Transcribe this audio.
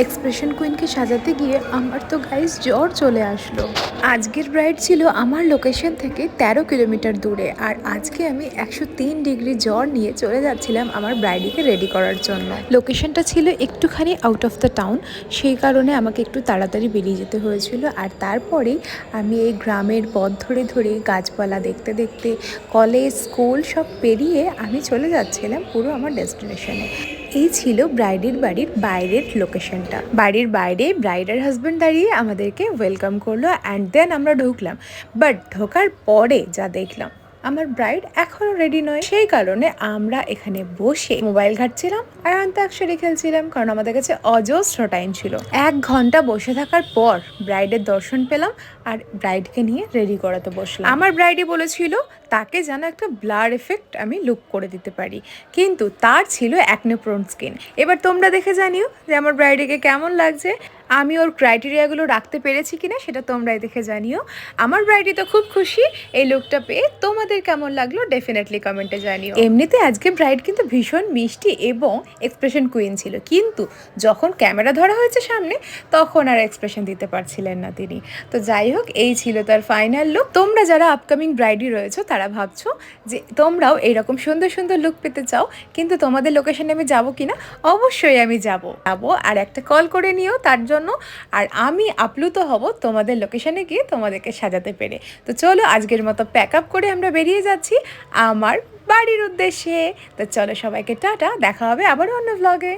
Expression কুইনকে সাজাতে গিয়ে আমার তো গাইস জ্বর চলে আসলো। আজকের ব্রাইড ছিল আমার লোকেশন থেকে 13 কিলোমিটার দূরে, আর আজকে আমি 103 ডিগ্রি জ্বর নিয়ে চলে যাচ্ছিলাম আমার ব্রাইডিকে রেডি করার জন্য। লোকেশনটা ছিল একটুখানি আউট অফ দ্য টাউন, সেই কারণে আমাকে একটু তাড়াতাড়ি বেরিয়ে যেতে হয়েছিল। আর তারপরেই আমি এই গ্রামের পথ ধরে ধরে গাছপালা দেখতে দেখতে কলেজ স্কুল সব পেরিয়ে আমি চলে যাচ্ছিলাম পুরো আমার ডেস্টিনেশনে। এই ছিল ব্রাইডের বাড়ির বাইরের লোকেশনটা। বাড়ির বাইরে ব্রাইডের হাজব্যান্ড দাঁড়িয়ে আমাদেরকে ওয়েলকাম করলো, অ্যান্ড দেন আমরা ঢুকলাম। বাট ঢোকার পরে যা দেখলাম, আমার ব্রাইড এখনও রেডি নয়। সেই কারণে আমরা এখানে বসে মোবাইল ঘাটছিলাম আর অন্তাক্ষরী খেলছিলাম, কারণ আমাদের কাছে অজস্র টাইম ছিল। 1 ঘন্টা বসে থাকার পর ব্রাইডের দর্শন পেলাম আর ব্রাইডকে নিয়ে রেডি করাতে বসলাম। আমার ব্রাইডই বলেছিল তাকে যেন একটা ব্লার এফেক্ট আমি লুক করে দিতে পারি, কিন্তু তার ছিল অ্যাকনে প্রোন স্কিন। এবার তোমরা দেখে জানিও যে আমার ব্রাইডকে কেমন লাগছে, আমি ওর ক্রাইটেরিয়াগুলো রাখতে পেরেছি কিনা সেটা তোমরাই দেখে জানিও। আমার ব্রাইডই তো খুব খুশি এই লুকটা পেয়ে। তোমাদের কেমন লাগলো ডেফিনেটলি কমেন্টে জানিও। এমনিতে আজকে ব্রাইড কিন্তু ভীষণ মিষ্টি এবং এক্সপ্রেশন কুইন ছিল, কিন্তু যখন ক্যামেরা ধরা হয়েছে সামনে তখন আর এক্সপ্রেশন দিতে পারছিলেন না তিনি। তো যাই হোক, এই ছিল তার ফাইনাল লুক। তোমরা যারা আপকামিং ব্রাইডই রয়েছো তারা ভাবছো যে তোমরাও এইরকম সুন্দর সুন্দর লুক পেতে চাও, কিন্তু তোমাদের লোকেশনে আমি যাবো কিনা? অবশ্যই আমি যাবো, আর একটা কল করে নিও তার জন্য। আর আমি আপ্লুত হব তোমাদের লোকেশনে গিয়ে তোমাদেরকে সাজাতে পেরে। তো চলো আজকের মতো প্যাক আপ করে আমরা বেরিয়ে যাচ্ছি আমার বাড়ির উদ্দেশ্যে। তো চলো সবাইকে টাটা, দেখা হবে আবার অন্য ভ্লগে।